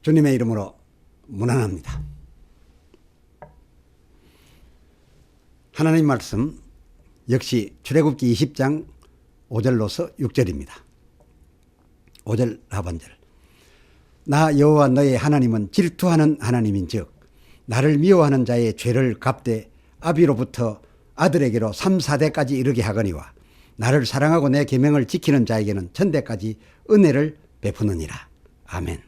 주님의 이름으로 문안합니다. 하나님 말씀 역시 출애굽기 20장 5절로서 6절입니다. 5절 하반절. 나 여호와 너의 하나님은 질투하는 하나님인즉 나를 미워하는 자의 죄를 갚되 아비로부터 아들에게로 3, 4대까지 이르게 하거니와 나를 사랑하고 내 계명을 지키는 자에게는 천대까지 은혜를 베푸느니라. 아멘.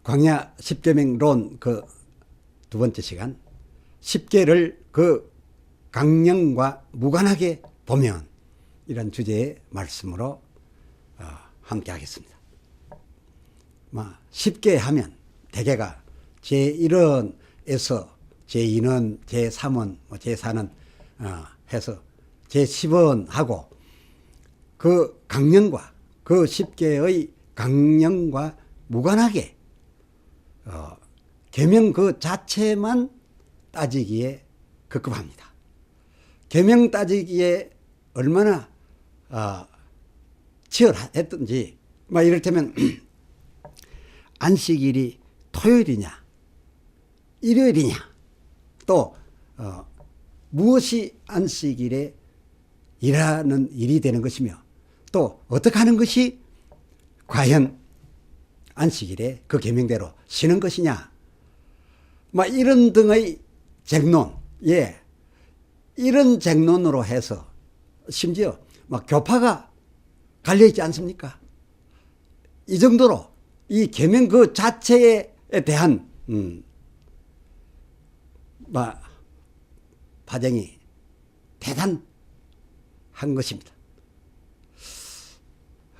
광야 10계명론 그 두 번째 시간, 10계를 그 강령과 무관하게 보면, 이런 주제의 말씀으로 함께 하겠습니다. 10계 하면 대개가 제1원에서 제2원, 제3원, 제4는 해서 제10원 하고, 그 강령과 그 10계의 강령과 무관하게 계명 그 자체만 따지기에 급급합니다. 계명 따지기에 얼마나 치열했던지, 이를테면 안식일이 토요일이냐 일요일이냐, 또 무엇이 안식일에 일하는 일이 되는 것이며, 또 어떻게 하는 것이 과연 안식일에 그 계명대로 쉬는 것이냐, 이런 등의 쟁론, 이런 쟁론으로 해서 심지어 교파가 갈려있지 않습니까? 이 정도로 이 계명 그 자체에 대한 파쟁이 대단한 것입니다.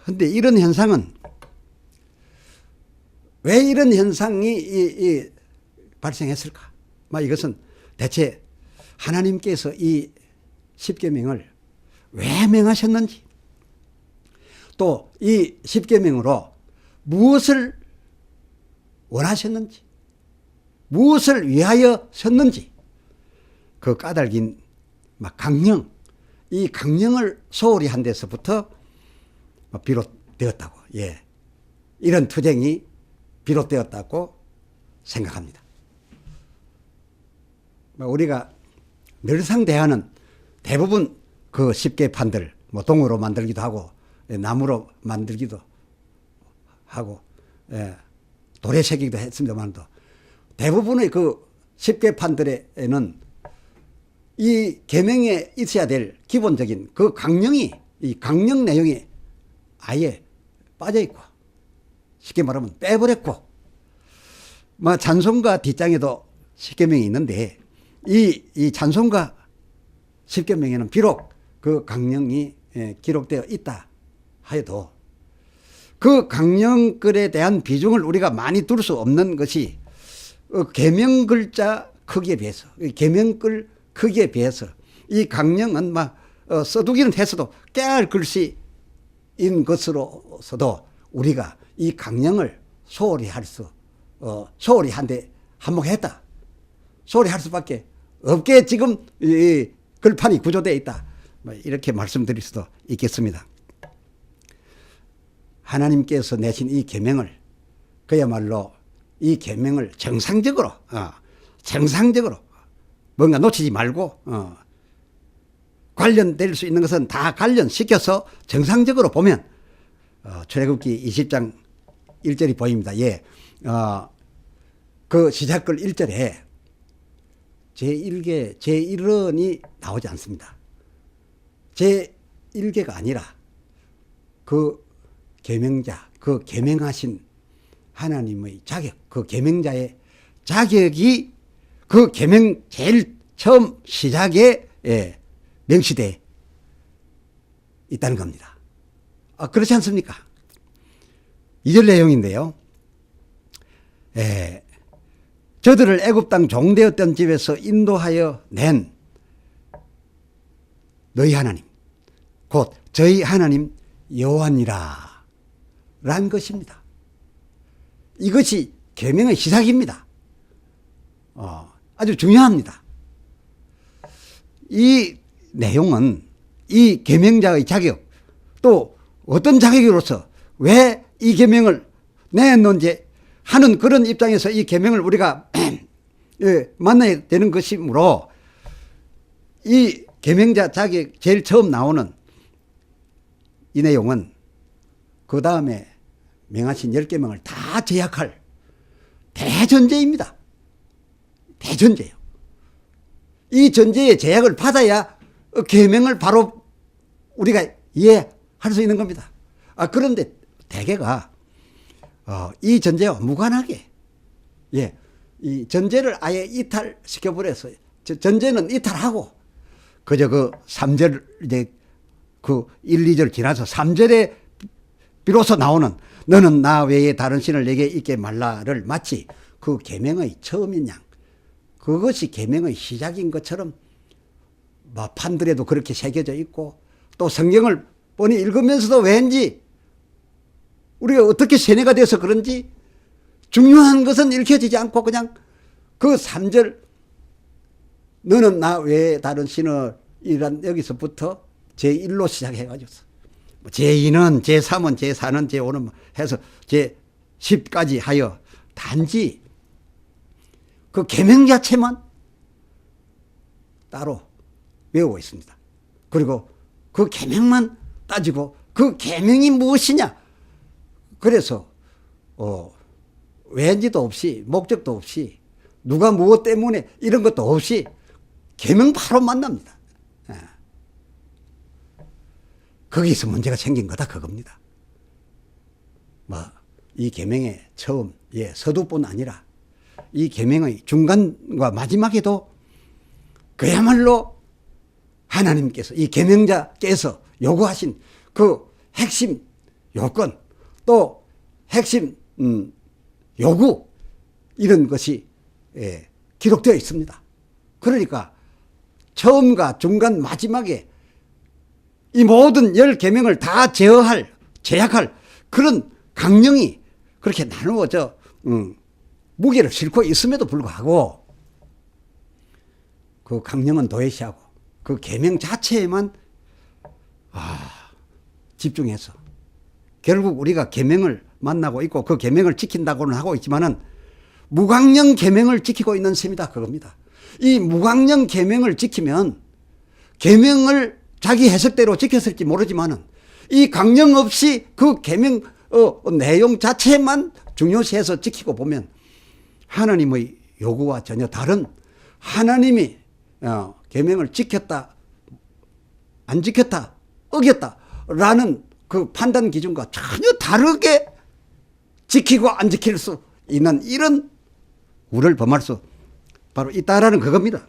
그런데 이런 현상은, 왜 이런 현상이 발생했을까? 이것은 대체 하나님께서 이 10계명을 왜 명하셨는지, 또 이 10계명으로 무엇을 원하셨는지, 무엇을 위하여 셨는지, 그 까닭인 강령, 이 강령을 소홀히 한 데서부터 비롯되었다고, 이런 투쟁이 비롯되었다고 생각합니다. 우리가 늘상 대하는 대부분 그 10계판들, 동으로 만들기도 하고 나무로 만들기도 하고 돌에 새기기도 했습니다만도, 대부분의 그 10계판들에는 이 계명에 있어야 될 기본적인 그 강령이, 이 강령 내용이 아예 빠져있고, 쉽게 말하면 빼버렸고, 찬송가 뒷장에도 10계명이 있는데, 이 찬송가 10계명에는 비록 그 강령이 기록되어 있다 하여도 그 강령글에 대한 비중을 우리가 많이 둘 수 없는 것이 계명 글자 크기에 비해서, 계명글 크기에 비해서 이 강령은 써두기는 했어도 깨알 글씨인 것으로서도 우리가 이 강령을 소홀히 한데 한몫했다, 소홀히 할 수밖에 없게 지금 이 글판이 구조되어 있다, 이렇게 말씀드릴 수도 있겠습니다. 하나님께서 내신 이 계명을, 그야말로 이 계명을 정상적으로 뭔가 놓치지 말고 관련될 수 있는 것은 다 관련시켜서 정상적으로 보면 출애굽기 20장 1절이 보입니다. 그 시작글 1절에 제1계, 제1원이 나오지 않습니다. 제1계가 아니라 그 계명자, 그 계명하신 하나님의 자격, 그 계명자의 자격이 그 계명 제일 처음 시작에 명시되어 있다는 겁니다. 그렇지 않습니까? 2절 내용인데요. 저들을 애굽 땅 종되었던 집에서 인도하여 낸 너희 하나님, 곧 저희 하나님 여호와니라 라는 것입니다. 이것이 계명의 시작입니다. 아주 중요합니다. 이 내용은 이 계명자의 자격, 또 어떤 자격으로서 왜 이 계명을 내놓는지 하는 그런 입장에서 이 계명을 우리가 만나야 되는 것이므로 이 계명자 자격 제일 처음 나오는 이 내용은 그 다음에 명하신 10계명을 다 제약할 대전제입니다. 대전제요. 이 전제의 제약을 받아야 계명을 바로 우리가 이해할 수 있는 겁니다. 그런데 대개가 이 전제와 무관하게 이 전제를 아예 이탈시켜버려서 전제는 이탈하고 그저 그 3절 이제 그 1, 2절 지나서 3절에 비로소 나오는 너는 나 외에 다른 신을 내게 있게 말라를 마치 그 계명의 처음인 양 그것이 계명의 시작인 것처럼 뭐 판들에도 그렇게 새겨져 있고 또 성경을 뻔히 읽으면서도 왠지 우리가 어떻게 세뇌가 돼서 그런지 중요한 것은 읽혀지지 않고 그냥 그 3절 너는 나 외에 다른 신을 이란 여기서부터 제1로 시작해가지고 제2는 제3은 제4는 제5는 해서 제10까지 하여 단지 그 계명 자체만 따로 외우고 있습니다. 그리고 그 계명만 따지고 그 계명이 무엇이냐 그래서 왠지도 없이 목적도 없이 누가 무엇 때문에 이런 것도 없이 계명 바로 만납니다. 거기서 문제가 생긴 거다 그겁니다. 이 계명의 처음 서두뿐 아니라 이 계명의 중간과 마지막에도 그야말로 하나님께서 이 계명자께서 요구하신 그 핵심 요건 또 핵심 요구 이런 것이 기록되어 있습니다. 그러니까 처음과 중간 마지막에 이 모든 10계명을 다 제약할 그런 강령이 그렇게 나누어져 무게를 싣고 있음에도 불구하고 그 강령은 도외시하고 그 계명 자체에만 집중해서 결국 우리가 계명을 만나고 있고 그 계명을 지킨다고는 하고 있지만은 무강령 계명을 지키고 있는 셈이다 그겁니다. 이 무강령 계명을 지키면 계명을 자기 해석대로 지켰을지 모르지만은 이 강령 없이 그 계명 내용 자체만 중요시해서 지키고 보면 하나님의 요구와 전혀 다른 하나님이 계명을 지켰다 안 지켰다 어겼다라는 그 판단 기준과 전혀 다르게 지키고 안 지킬 수 있는 이런 우를 범할 수 바로 있다라는 그겁니다.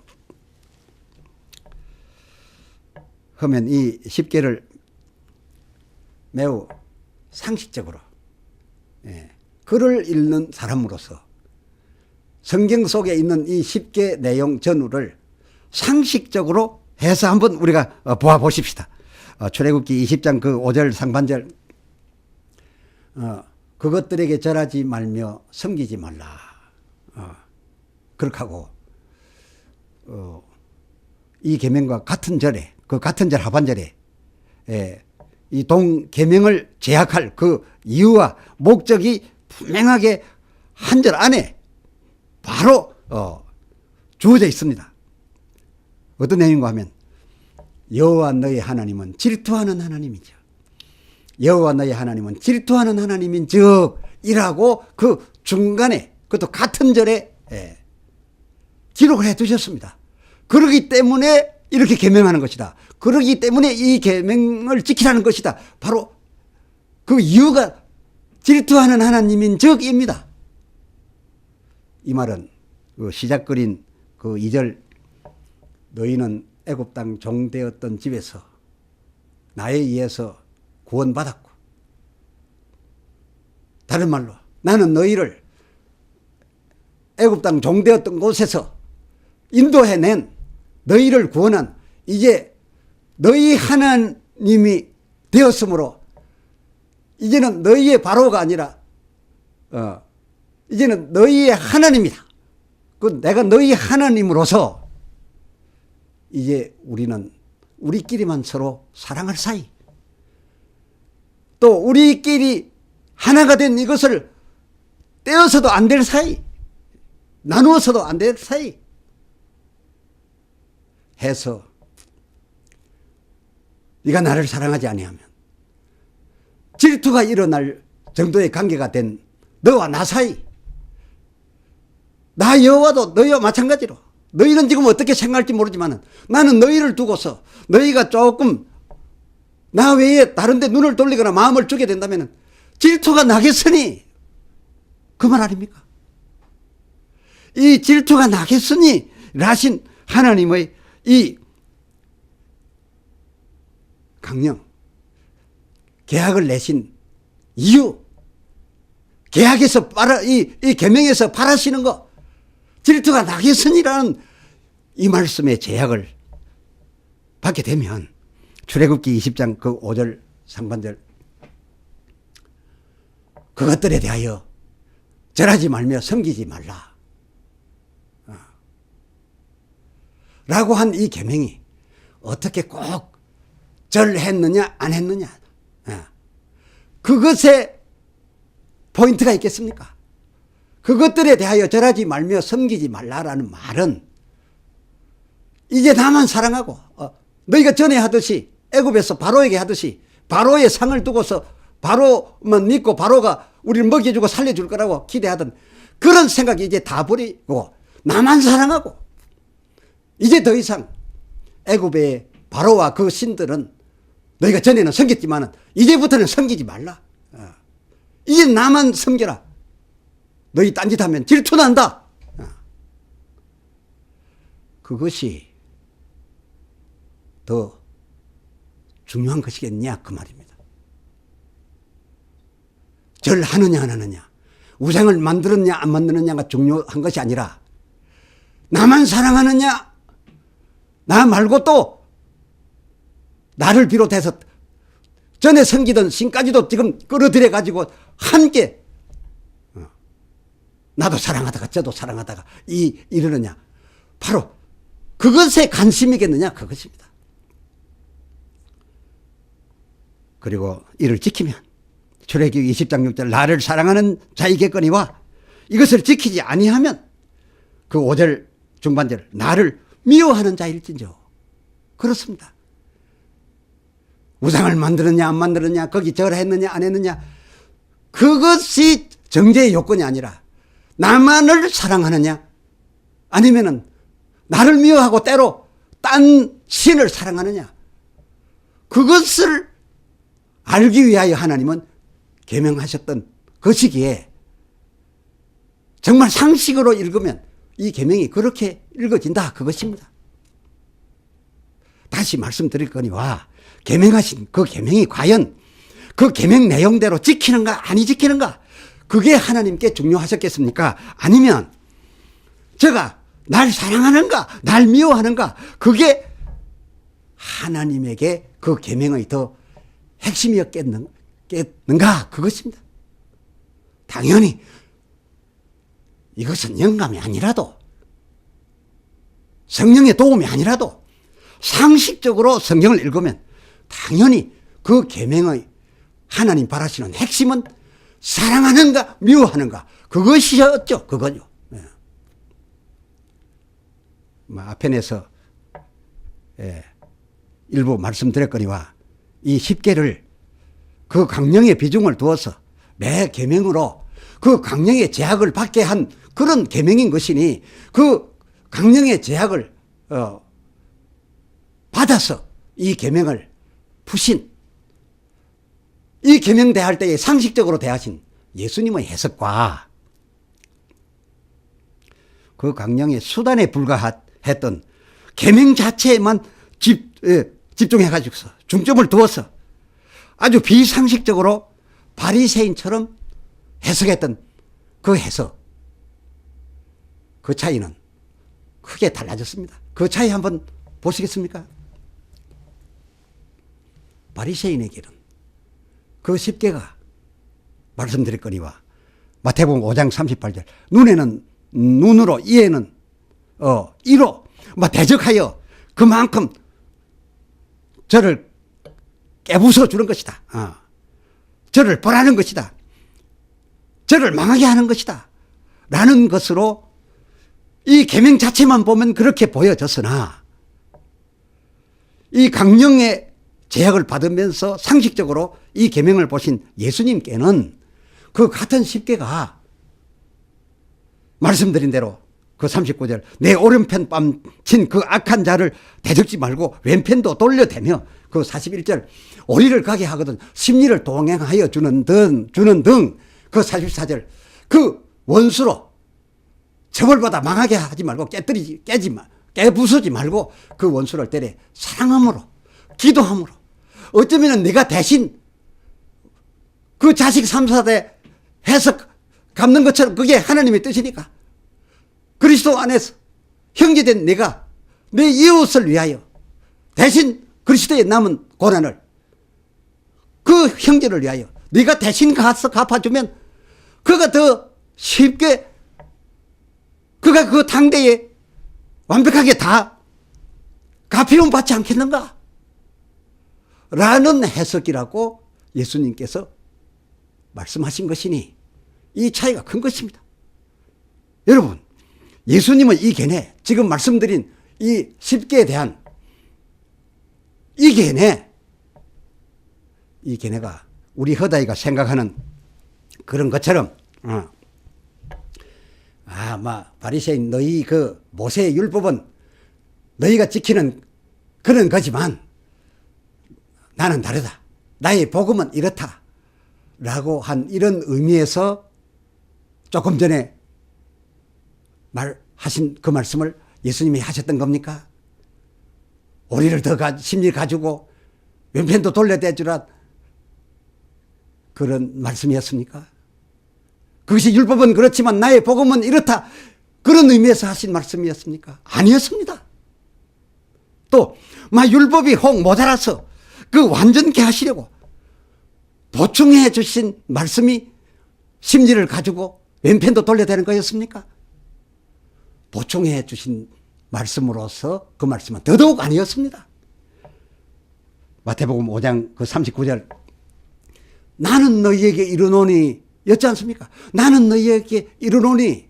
그러면 이 10계를 매우 상식적으로 글을 읽는 사람으로서 성경 속에 있는 이 10계 내용 전후를 상식적으로 해서 한번 우리가 보아보십시다. 출애굽기 20장 그 5절 상반절 그것들에게 절하지 말며 섬기지 말라. 그렇게 하고 이 계명과 같은 절에 그 같은 절 하반절에 이 동계명을 제약할 그 이유와 목적이 분명하게 한 절 안에 바로 주어져 있습니다. 어떤 내용인가 하면 여호와 너희 하나님은 질투하는 하나님이죠. 여호와 너희 하나님은 질투하는 하나님인즉 이라고 그 중간에 그것도 같은 절에 기록을 해 두셨습니다. 그러기 때문에 이렇게 계명하는 것이다. 그러기 때문에 이 계명을 지키라는 것이다. 바로 그 이유가 질투하는 하나님인즉입니다. 이 말은 그 시작글인 그 2절 너희는 애굽 땅 종되었던 집에서 나에 의해서 구원받았고 다른 말로 나는 너희를 애굽 땅 종되었던 곳에서 인도해낸 너희를 구원한 이제 너희 하나님이 되었으므로 이제는 너희의 바로가 아니라 이제는 너희의 하나님이다. 그 내가 너희 하나님으로서 이제 우리는 우리끼리만 서로 사랑할 사이 또 우리끼리 하나가 된 이것을 떼어서도 안 될 사이, 나누어서도 안 될 사이 해서 네가 나를 사랑하지 아니하면 질투가 일어날 정도의 관계가 된 너와 나 사이, 나 여호와도 너희와 마찬가지로, 너희는 지금 어떻게 생각할지 모르지만 나는 너희를 두고서 너희가 조금 나 외에 다른 데 눈을 돌리거나 마음을 주게 된다면 질투가 나겠으니, 그 말 아닙니까? 이 질투가 나겠으니 라신 하나님의 이 강령, 계약을 내신 이유, 계약에서 이 계명에서 바라시는 거, 질투가 나겠으니라는 이 말씀의 제약을 받게 되면 출애굽기 20장 그 5절 상반절, 그것들에 대하여 절하지 말며 섬기지 말라 라고 한 이 계명이 어떻게 꼭 절했느냐 안 했느냐, 그것에 포인트가 있겠습니까? 그것들에 대하여 절하지 말며 섬기지 말라라는 말은 이제 나만 사랑하고 너희가 전에 하듯이 애굽에서 바로에게 하듯이 바로의 상을 두고서 바로만 믿고 바로가 우리를 먹여주고 살려줄 거라고 기대하던 그런 생각이 이제 다 버리고 나만 사랑하고 이제 더 이상 애굽의 바로와 그 신들은 너희가 전에는 섬겼지만 이제부터는 섬기지 말라. 이제 나만 섬겨라. 너희 딴짓하면 질투난다. 그것이 더 중요한 것이겠냐 그 말입니다. 절하느냐 안 하느냐, 우상을 만들었냐 안 만드느냐가 중요한 것이 아니라 나만 사랑하느냐, 나 말고 또 나를 비롯해서 전에 섬기던 신까지도 지금 끌어들여 가지고 함께 나도 사랑하다가 저도 사랑하다가 이러느냐, 바로 그것에 관심이겠느냐 그것입니다. 그리고 이를 지키면 출애굽기 20장 6절 나를 사랑하는 자이겠거니와 이것을 지키지 아니하면 그 5절 중반절 나를 미워하는 자일진저. 그렇습니다. 우상을 만들었냐 안 만들었냐, 거기 절했느냐 안 했느냐, 그것이 정죄의 요건이 아니라 나만을 사랑하느냐 아니면은 나를 미워하고 때로 딴 신을 사랑하느냐, 그것을 알기 위하여 하나님은 계명하셨던 것이기에 정말 상식으로 읽으면 이 계명이 그렇게 읽어진다 그것입니다. 다시 말씀드릴 거니와 계명하신 그 계명이 과연 그 계명 내용대로 지키는가 아니 지키는가, 그게 하나님께 중요하셨겠습니까? 아니면 제가 날 사랑하는가 날 미워하는가, 그게 하나님에게 그 계명의 더 핵심이었겠는가 그것입니다. 당연히 이것은 영감이 아니라도 성령의 도움이 아니라도 상식적으로 성경을 읽으면 당연히 그 계명의 하나님 바라시는 핵심은 사랑하는가 미워하는가 그것이었죠. 그거요. 앞편에서 일부 말씀드렸거니와 이 10계를 그 강령의 비중을 두어서 매 계명으로 그 강령의 제약을 받게 한 그런 계명인 것이니 그 강령의 제약을 받아서 이 계명을 푸신, 이 계명 대할 때에 상식적으로 대하신 예수님의 해석과 그 강령의 수단에 불과했던 계명 자체에만 집중해가지고서 중점을 두어서 아주 비상식적으로 바리새인처럼 해석했던 그 해석, 그 차이는 크게 달라졌습니다. 그 차이 한번 보시겠습니까? 바리새인에게는 그 10계가 말씀드렸거니와 마태복음 5장 38절 눈에는 눈으로 이에는 이로 대적하여 그만큼 저를 깨부숴 주는 것이다. 저를 벌하는 것이다. 저를 망하게 하는 것이다 라는 것으로 이 계명 자체만 보면 그렇게 보여졌으나 이 강령의 제약을 받으면서 상식적으로 이 계명을 보신 예수님께는 그 같은 10계가 말씀드린 대로 그 39절 내 오른편 뺨친 그 악한 자를 대적지 말고 왼편도 돌려대며 그 41절 오리를 가게 하거든 심리를 동행하여 주는 등 그 44절 그 원수로 처벌받아 망하게 하지 말고 깨부수지 말고 그 원수를 때려 사랑함으로 기도함으로 어쩌면 내가 대신 그 자식 3, 4대 해서 갚는 것처럼 그게 하나님의 뜻이니까 그리스도 안에서 형제된 내가 내 이웃을 위하여 대신 그리스도의 남은 고난을 그 형제를 위하여 네가 대신 가서 갚아주면 그가 더 쉽게 그가 그 당대에 완벽하게 다 갚이움 받지 않겠는가? 라는 해석이라고 예수님께서 말씀하신 것이니 이 차이가 큰 것입니다. 여러분 예수님은 이 계내 지금 말씀드린 이 10계에 대한 이 계내가 우리 허다이가 생각하는 그런 것처럼 바리새인 너희 그 모세의 율법은 너희가 지키는 그런 거지만 나는 다르다. 나의 복음은 이렇다. 라고 한 이런 의미에서 조금 전에 말하신 그 말씀을 예수님이 하셨던 겁니까? 오리를 더 심리 가지고 왼편도 돌려대주라 그런 말씀이었습니까? 그것이 율법은 그렇지만 나의 복음은 이렇다. 그런 의미에서 하신 말씀이었습니까? 아니었습니다. 또 율법이 혹 모자라서 그 완전케 하시려고 보충해 주신 말씀이 심리를 가지고 왼편도 돌려대는 거였습니까? 보충해 주신 말씀으로서 그 말씀은 더더욱 아니었습니다. 마태복음 5장 그 39절 나는 너희에게 이르노니 였지 않습니까? 나는 너희에게 이르노니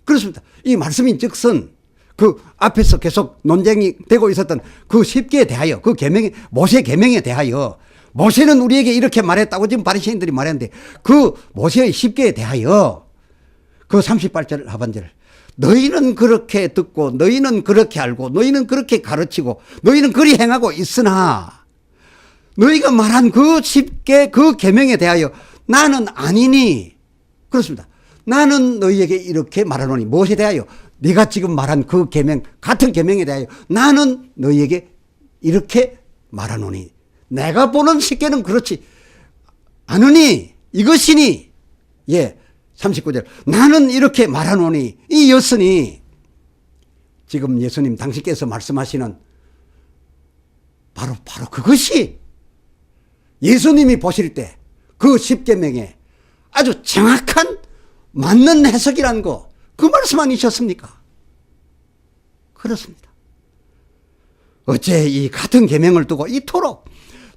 그렇습니다. 이 말씀인 즉슨 그 앞에서 계속 논쟁이 되고 있었던 그 10계에 대하여 그 계명에 모세 계명에 대하여 모세는 우리에게 이렇게 말했다고 지금 바리새인들이 말했는데 그 모세의 10계에 대하여 그 38절 하반절 너희는 그렇게 듣고 너희는 그렇게 알고 너희는 그렇게 가르치고 너희는 그리 행하고 있으나 너희가 말한 그 10계 그 계명에 대하여 나는 아니니 그렇습니다. 나는 너희에게 이렇게 말하노니 무엇에 대하여 네가 지금 말한 그 계명 같은 계명에 대하여 나는 너희에게 이렇게 말하노니 내가 보는 10계는 그렇지 않으니 이것이니 39절 나는 이렇게 말하노니 이였으니 지금 예수님 당신께서 말씀하시는 바로 그것이 예수님이 보실 때 그 10계명에 아주 정확한 맞는 해석이란 거 그 말씀 아니셨습니까? 그렇습니다. 어째 이 같은 계명을 두고 이토록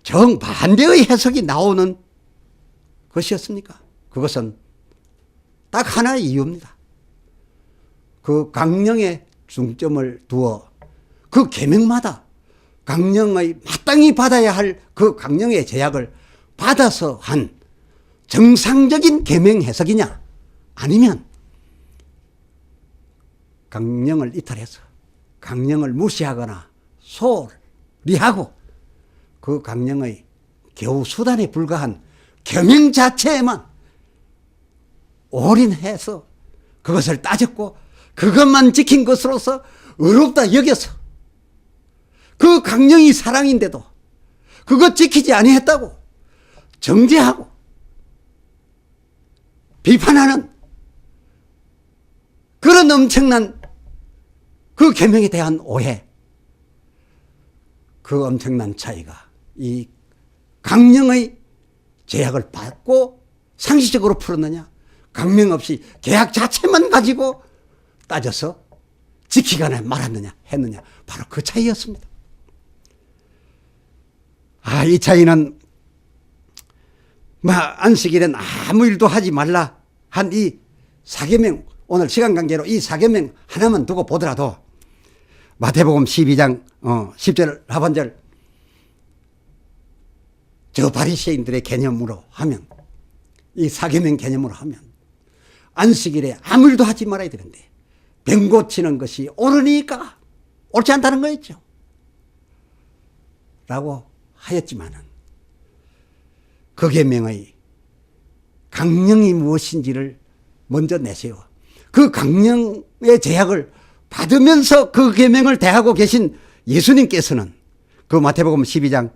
정반대의 해석이 나오는 것이었습니까? 그것은 딱 하나의 이유입니다. 그 강령에 중점을 두어 그 계명마다 강령의 마땅히 받아야 할 그 강령의 제약을 받아서 한 정상적인 계명 해석이냐 아니면 강령을 이탈해서 강령을 무시하거나 소홀히 하고 그 강령의 겨우 수단에 불과한 계명 자체에만 올인해서 그것을 따졌고 그것만 지킨 것으로서 의롭다 여겨서 그 강령이 사랑인데도 그것 지키지 아니했다고 정죄하고 비판하는 그런 엄청난 그 계명에 대한 오해, 그 엄청난 차이가 이 강령의 제약을 받고 상식적으로 풀었느냐, 강령 없이 계약 자체만 가지고 따져서 지키거나 말았느냐 했느냐, 바로 그 차이였습니다. 이 차이는 안식일엔 아무 일도 하지 말라 한 이 사계명, 오늘 시간 관계로 이 사계명 하나만 두고 보더라도 마태복음 12장 10절 하반절 저 바리새인들의 개념으로 하면, 이 사계명 개념으로 하면 안식일에 아무 일도 하지 말아야 되는데 병 고치는 것이 옳으니까 옳지 않다는 거였죠 라고 하였지만은, 그 계명의 강령이 무엇인지를 먼저 내세워 그 강령의 제약을 받으면서 그 계명을 대하고 계신 예수님께서는 그 마태복음 12장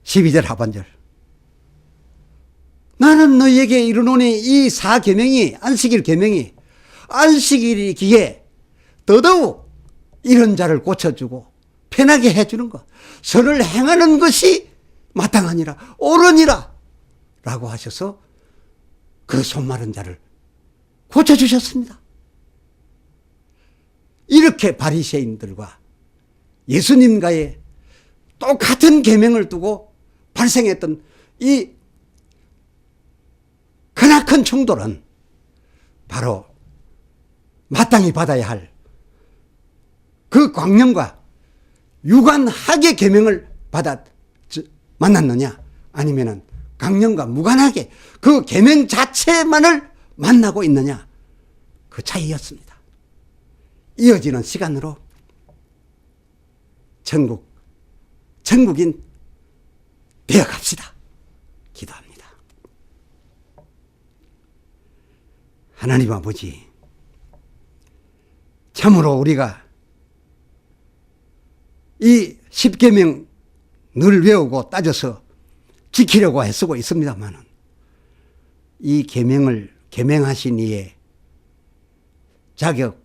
12절 하반절, 나는 너희에게 이르노니 이 사계명이, 안식일 계명이 안식일이기에 더더욱 이런 자를 고쳐주고 편하게 해주는 것, 선을 행하는 것이 마땅하니라 옳으니라 라고 하셔서 그 손마른 자를 고쳐주셨습니다. 이렇게 바리새인들과 예수님과의 똑같은 계명을 두고 발생했던 이 크나큰 충돌은 바로 마땅히 받아야 할 그 광명과 유관하게 계명을 받아 만났느냐, 아니면은 강령과 무관하게 그 계명 자체만을 만나고 있느냐, 그 차이였습니다. 이어지는 시간으로 천국인 되어 갑시다. 기도합니다. 하나님 아버지, 참으로 우리가 이 십계명 늘 외우고 따져서 지키려고 애쓰고 있습니다만은, 이 계명을 계명하신 이의 자격,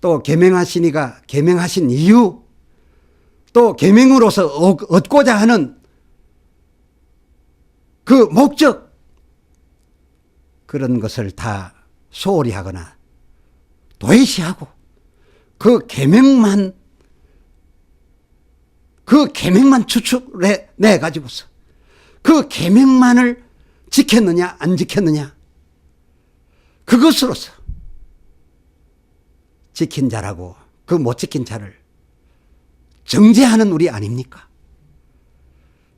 또 계명하신 이가 계명하신 이유, 또 계명으로서 얻고자 하는 그 목적, 그런 것을 다 소홀히 하거나 도외시하고 그 계명만 추출해 가지고서 그 계명만을 지켰느냐 안 지켰느냐, 그것으로서 지킨 자라고 그 못 지킨 자를 정죄하는 우리 아닙니까?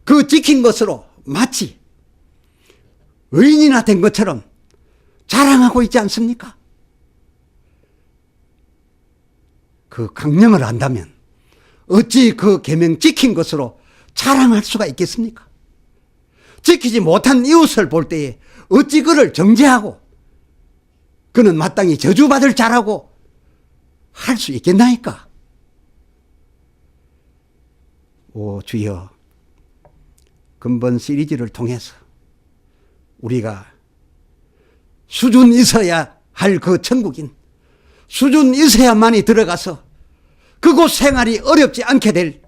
그 지킨 것으로 마치 의인이나 된 것처럼 자랑하고 있지 않습니까? 그 강령을 안다면 어찌 그 계명 지킨 것으로 자랑할 수가 있겠습니까? 지키지 못한 이웃을 볼 때에 어찌 그를 정죄하고 그는 마땅히 저주받을 자라고 할 수 있겠나이까? 오 주여, 근본 시리즈를 통해서 우리가 수준 있어야 할 그 천국인, 수준 있어야만이 들어가서 그곳 생활이 어렵지 않게 될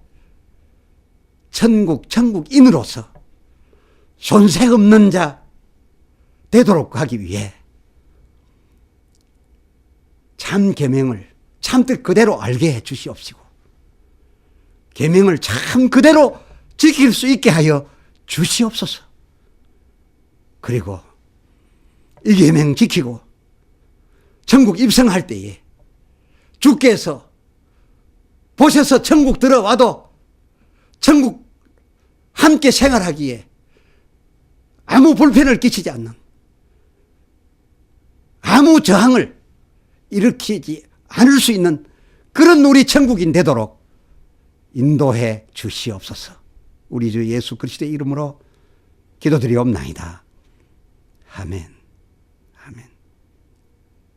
천국인으로서 손색 없는 자 되도록 하기 위해 참 계명을 참뜻 그대로 알게 해 주시옵시고, 계명을 참 그대로 지킬 수 있게 하여 주시옵소서. 그리고 이 계명 지키고 천국 입성할 때에 주께서 보셔서 천국 들어와도 천국 함께 생활하기에 아무 불편을 끼치지 않는, 아무 저항을 일으키지 않을 수 있는 그런 우리 천국인 되도록 인도해 주시옵소서. 우리 주 예수 그리스도의 이름으로 기도드리옵나이다. 아멘.